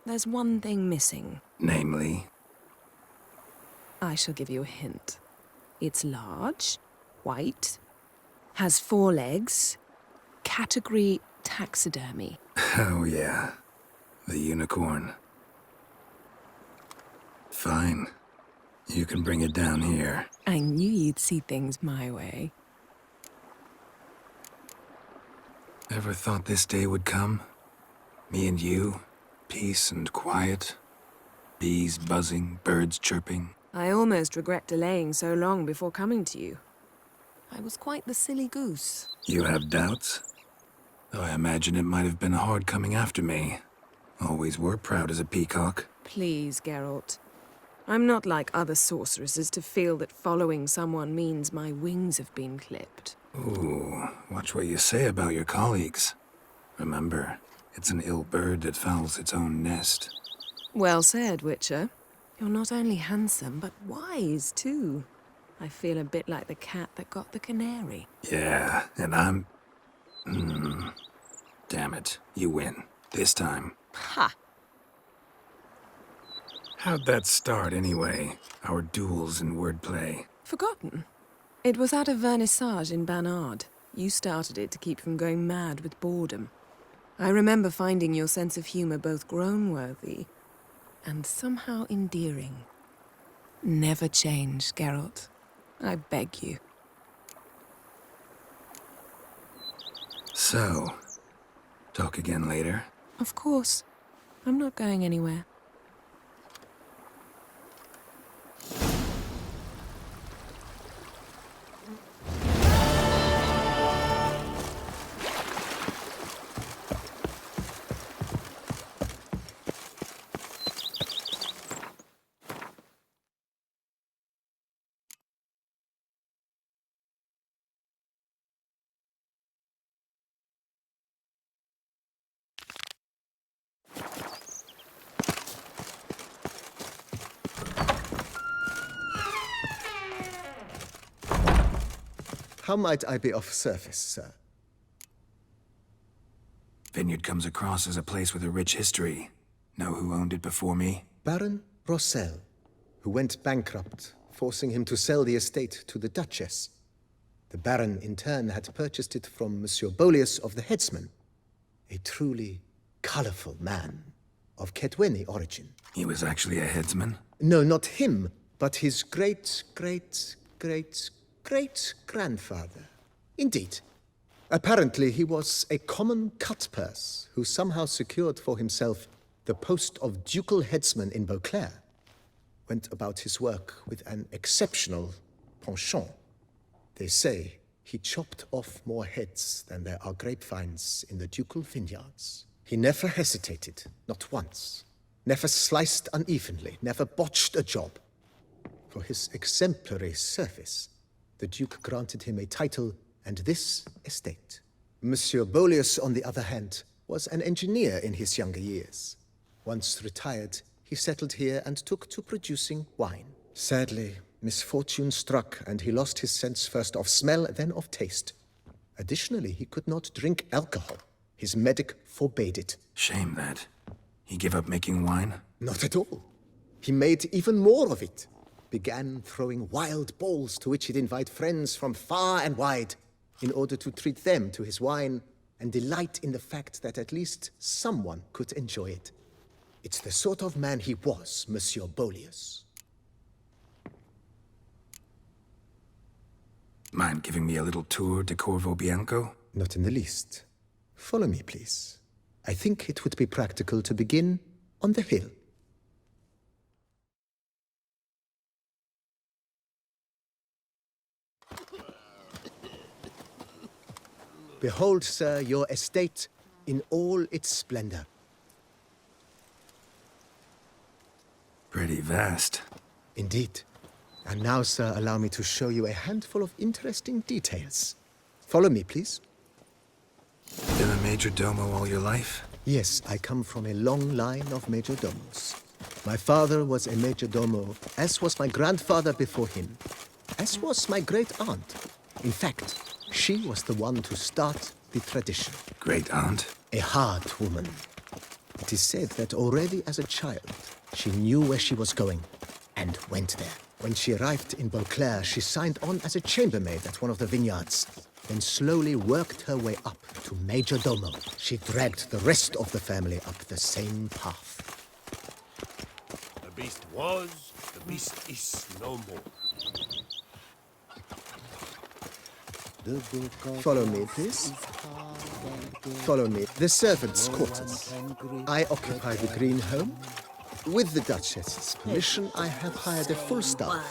there's one thing missing. Namely? I shall give you a hint. It's large, white, has 4 legs, category taxidermy. Oh yeah, the unicorn. Fine. You can bring it down here. I knew you'd see things my way. Ever thought this day would come? Me and you, peace and quiet. Bees buzzing, birds chirping. I almost regret delaying so long before coming to you. I was quite the silly goose. You have doubts? Though I imagine it might have been hard coming after me. Always were proud as a peacock. Please, Geralt. I'm not like other sorceresses to feel that following someone means my wings have been clipped. Ooh, watch what you say about your colleagues. Remember, it's an ill bird that fouls its own nest. Well said, Witcher. You're not only handsome, but wise, too. I feel a bit like the cat that got the canary. Yeah, and I'm... Damn it, you win. This time. Ha! How'd that start, anyway? Our duels and wordplay. Forgotten. It was at a vernissage in Banard. You started it to keep from going mad with boredom. I remember finding your sense of humor both groan-worthy and somehow endearing. Never change, Geralt. I beg you. So, talk again later? Of course. I'm not going anywhere. How might I be of service, sir? Vineyard comes across as a place with a rich history. Know who owned it before me? Baron Rossel, who went bankrupt, forcing him to sell the estate to the Duchess. The Baron, in turn, had purchased it from Monsieur Bolius of the Headsman, a truly colorful man of Ketweni origin. He was actually a headsman? No, not him, but his great-great-great-great-grandfather. Indeed. Apparently, he was a common cutpurse who somehow secured for himself the post of ducal headsman in Beauclair. Went about his work with an exceptional penchant. They say he chopped off more heads than there are grapevines in the ducal vineyards. He never hesitated, not once. Never sliced unevenly, never botched a job. For his exemplary service, the Duke granted him a title and this estate. Monsieur Bolius, on the other hand, was an engineer in his younger years. Once retired, he settled here and took to producing wine. Sadly, misfortune struck and he lost his sense first of smell, then of taste. Additionally, he could not drink alcohol. His medic forbade it. Shame that. He gave up making wine? Not at all. He made even more of it. Began throwing wild balls to which he'd invite friends from far and wide in order to treat them to his wine and delight in the fact that at least someone could enjoy it. It's the sort of man he was, Monsieur Bolius. Mind giving me a little tour de Corvo Bianco? Not in the least. Follow me, please. I think it would be practical to begin on the hill. Behold, sir, your estate in all its splendor. Pretty vast. Indeed. And now, sir, allow me to show you a handful of interesting details. Follow me, please. Been a major domo all your life? Yes, I come from a long line of major domos. My father was a major domo, as was my grandfather before him, as was my great-aunt. In fact, she was the one to start the tradition. Great-aunt? A hard woman. It is said that already as a child, she knew where she was going and went there. When she arrived in Beauclair, she signed on as a chambermaid at one of the vineyards, then slowly worked her way up to Major Domo. She dragged the rest of the family up the same path. The beast was, the beast is no more. Follow me, please. Follow me. The servants' quarters. I occupy the green home. With the Duchess's permission, I have hired a full staff.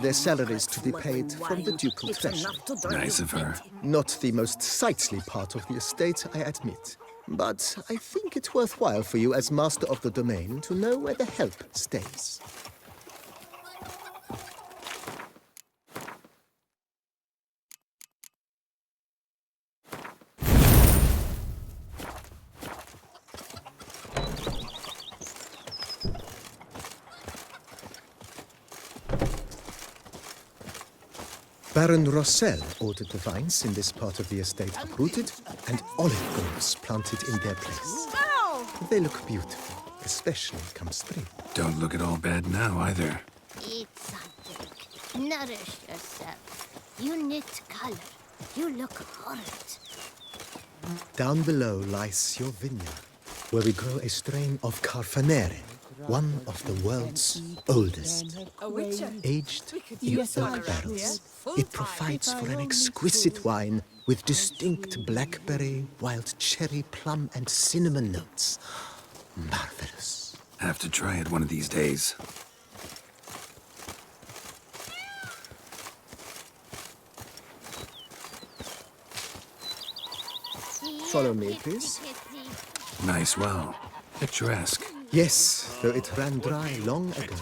Their salaries to be paid from the ducal treasury. Nice of her. Not the most sightly part of the estate, I admit. But I think it worthwhile for you as master of the domain to know where the help stays. Baron Rossel ordered the vines in this part of the estate uprooted and olive groves planted in their place. They look beautiful, especially come spring. Don't look at all bad now, either. Eat something. Nourish yourself. You knit color. You look horrid. Down below lies your vineyard, where we grow a strain of Carfanere, one of the world's oldest. Aged in oak barrels, it provides for an exquisite wine with distinct blackberry, wild cherry, plum, and cinnamon notes. Marvelous. Have to try it one of these days. Follow me, please. Nice well. Picturesque. Yes, though it ran dry long ago.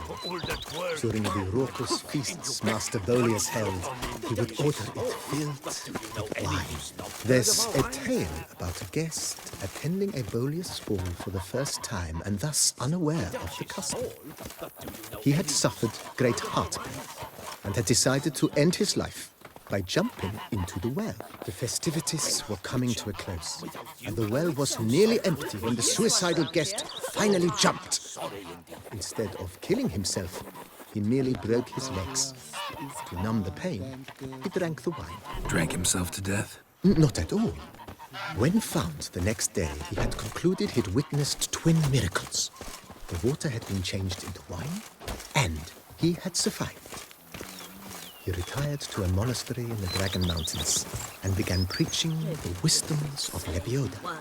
During the raucous feasts Master Bolius held, he would order it filled with wine. There's a tale about a guest attending a Bolius ball for the first time and thus unaware of the custom. He had suffered great heartbreak and had decided to end his life by jumping into the well. The festivities were coming to a close, and the well was nearly empty when the suicidal guest finally jumped. Instead of killing himself, he merely broke his legs. To numb the pain, he drank the wine. Drank himself to death? Not at all. When found the next day, he had concluded he'd witnessed twin miracles. The water had been changed into wine, and he had survived. He retired to a monastery in the Dragon Mountains and began preaching the wisdoms of Lebioda. Wine,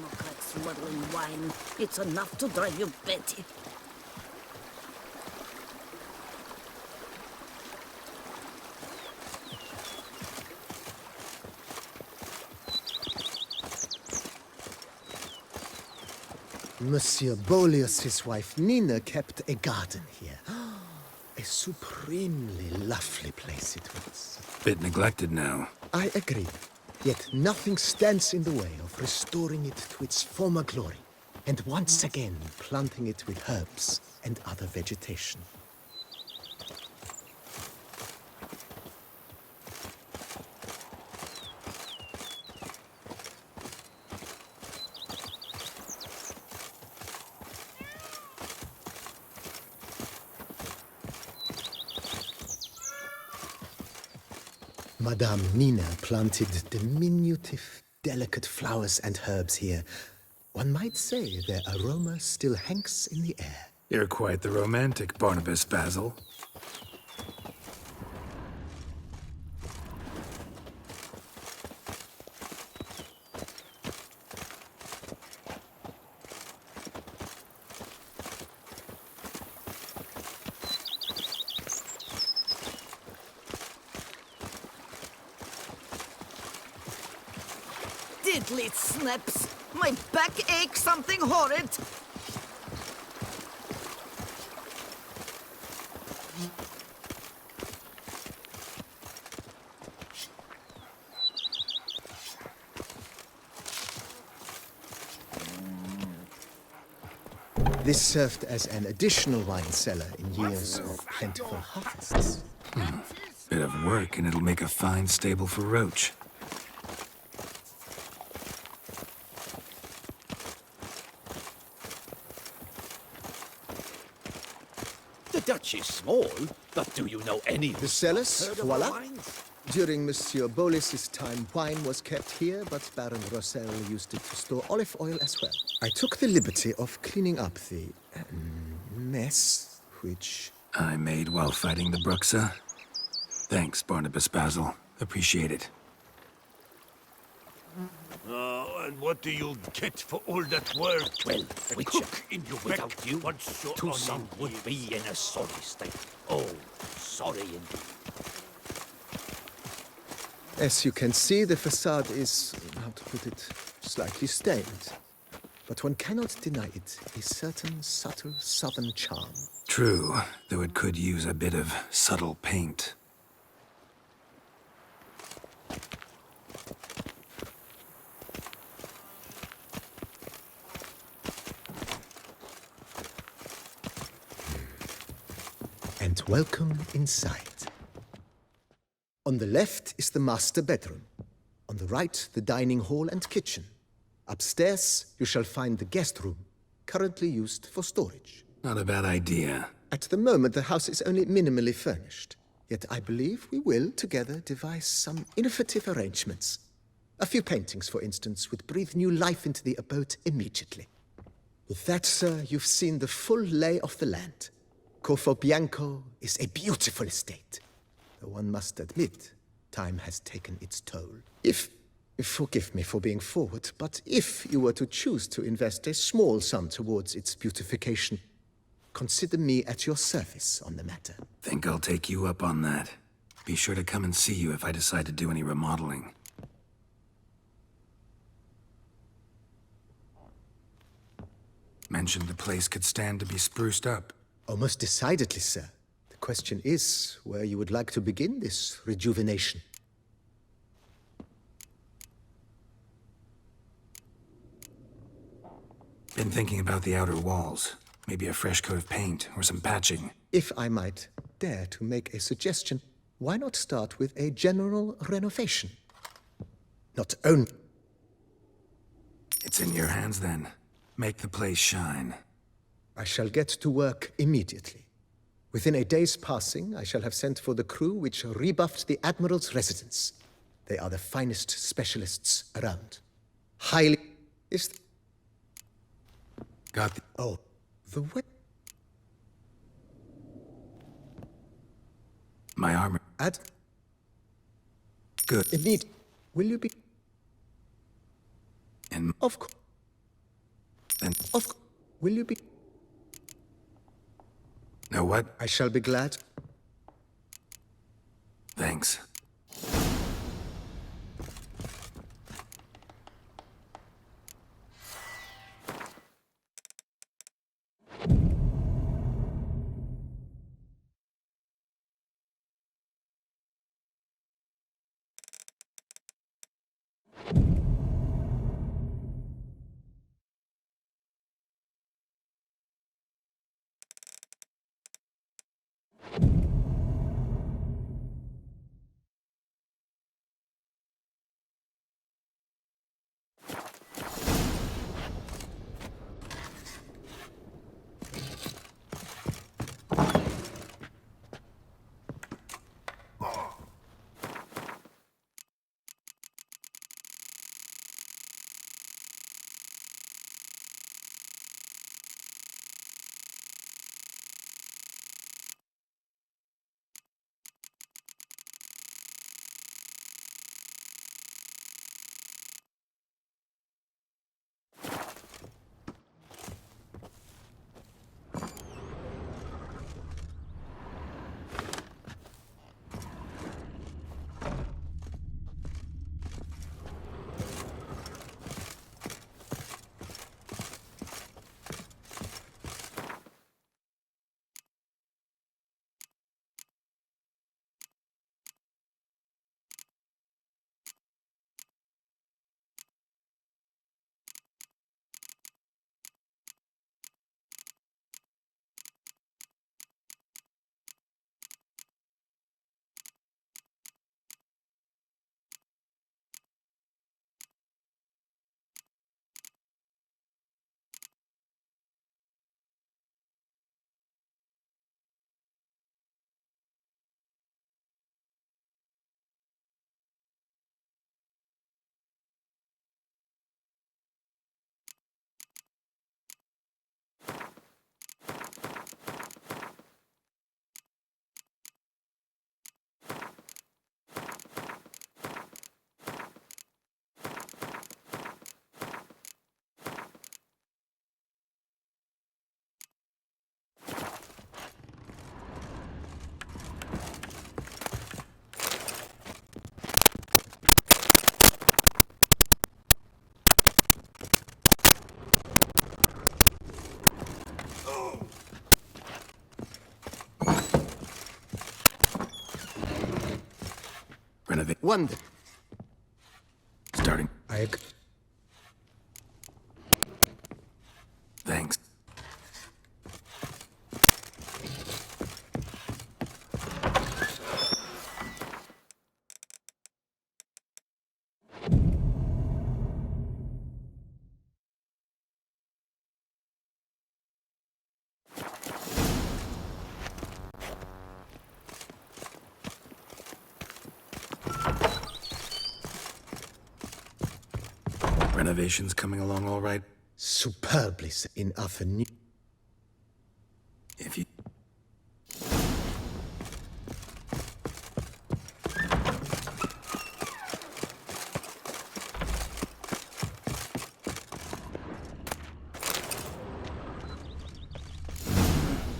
not like smuggling wine. It's enough to drive you batty. Monsieur Boleus's wife Nina kept a garden here. A supremely lovely place it was. Bit neglected now. I agree. Yet nothing stands in the way of restoring it to its former glory, and once again planting it with herbs and other vegetation. Madame Nina planted diminutive, delicate flowers and herbs here. One might say their aroma still hangs in the air. You're quite the romantic, Barnabas Basil. Diddly snaps! My back aches something horrid! This served as an additional wine cellar in years of plentiful harvests. Bit of work and it'll make a fine stable for Roach. The Dutch is small, but do you know any? The cellars, Heard of voila. our wines? During Monsieur Boleus's time, wine was kept here, but Baron Rossel used it to store olive oil as well. I took the liberty of cleaning up the mess, which... I made while fighting the Bruxa. Thanks, Barnabas Basil. Appreciate it. And what do you get for all that work? Well, Witcher, Cook in your without back you, once you're Toussaint on your would be in a sorry state. Oh, sorry indeed. As you can see, the facade is, how to put it, slightly stained. But one cannot deny it a certain subtle southern charm. True, though it could use a bit of subtle paint. And welcome inside. On the left is the master bedroom. On the right, the dining hall and kitchen. Upstairs, you shall find the guest room, currently used for storage. Not a bad idea. At the moment, the house is only minimally furnished. Yet I believe we will, together, devise some innovative arrangements. A few paintings, for instance, would breathe new life into the abode immediately. With that, sir, you've seen the full lay of the land. Corvo Bianco is a beautiful estate. Though one must admit, time has taken its toll. Forgive me for being forward, but if you were to choose to invest a small sum towards its beautification, consider me at your service on the matter. Think I'll take you up on that. Be sure to come and see you if I decide to do any remodeling. Mentioned the place could stand to be spruced up. Oh, most decidedly, sir. The question is where you would like to begin this rejuvenation. Been thinking about the outer walls. Maybe a fresh coat of paint or some patching. If I might dare to make a suggestion, why not start with a general renovation? Not only... It's in your hands then. Make the place shine. I shall get to work immediately. Within a day's passing, I shall have sent for the crew which rebuffed the Admiral's residence. They are the finest specialists around. Highly... Got the... Oh, the way... My armor... Good. Indeed. Will you be... And... Of course. Then... Of course. Will you be... Know what? I shall be glad. Thanks. Renovate. Wonder. Starting. I... Thanks. Renovations coming along all right? Superbly, sir. In Avenue. If you...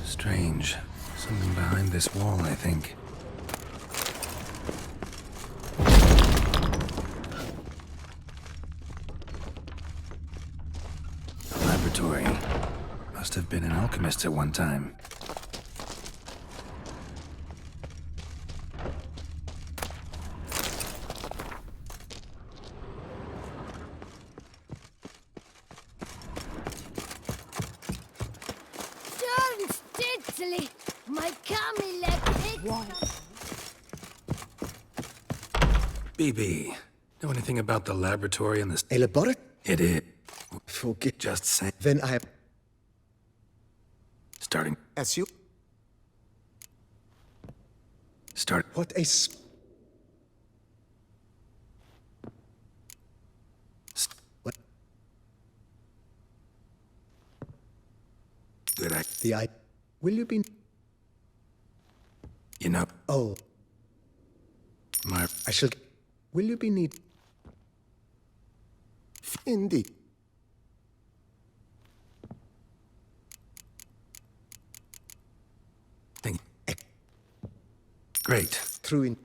Strange. Something behind this wall, I think. Laboratory. Must have been an alchemist at one time. Darn steadily, my camel leg. BB, know anything about the laboratory and the... A laboratory? It is. Forget. Just saying. Then I... Starting. As you... Start. What a... What? Good I... The I... Will you be... You know... Oh. My... I shall... Will you be need... Indeed. Thank you. Great. True in...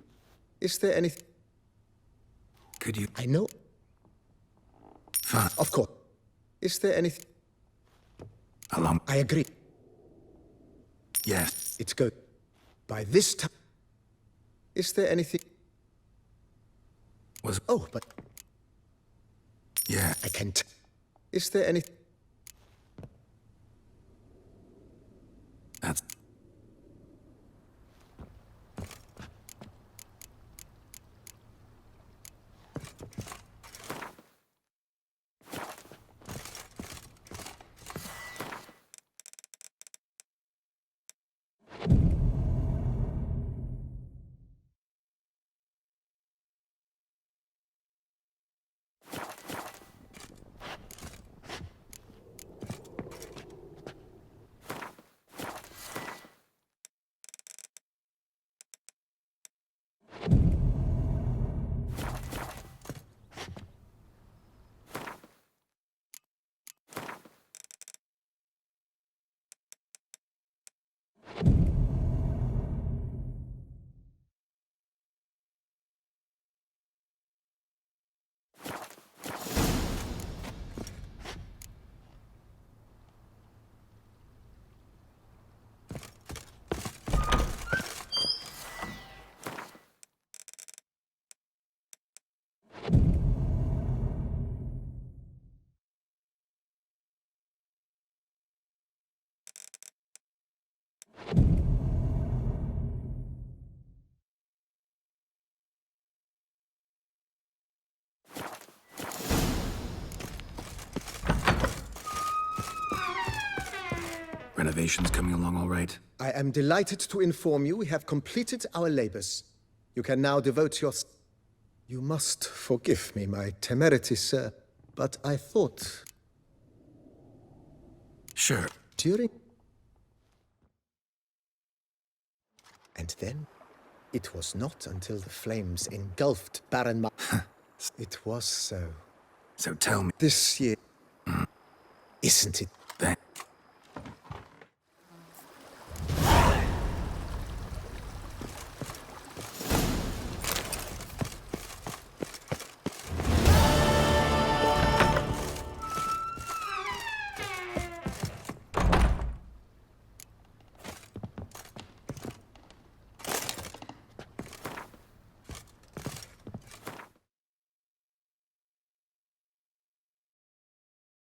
Is there anything... Could you... I know... Fine. Of course. Is there anything... Along... I agree. Yes. It's good. By this time... Is there anything... Was... Oh, but... Yeah. I can't... Is there anything... That's... Renovations coming along all right? I am delighted to inform you we have completed our labors. You can now devote your... You must forgive me my temerity, sir, but I thought... Sure. During... And then, it was not until the flames engulfed Baron Ma... It was so. So tell me... This year... Isn't it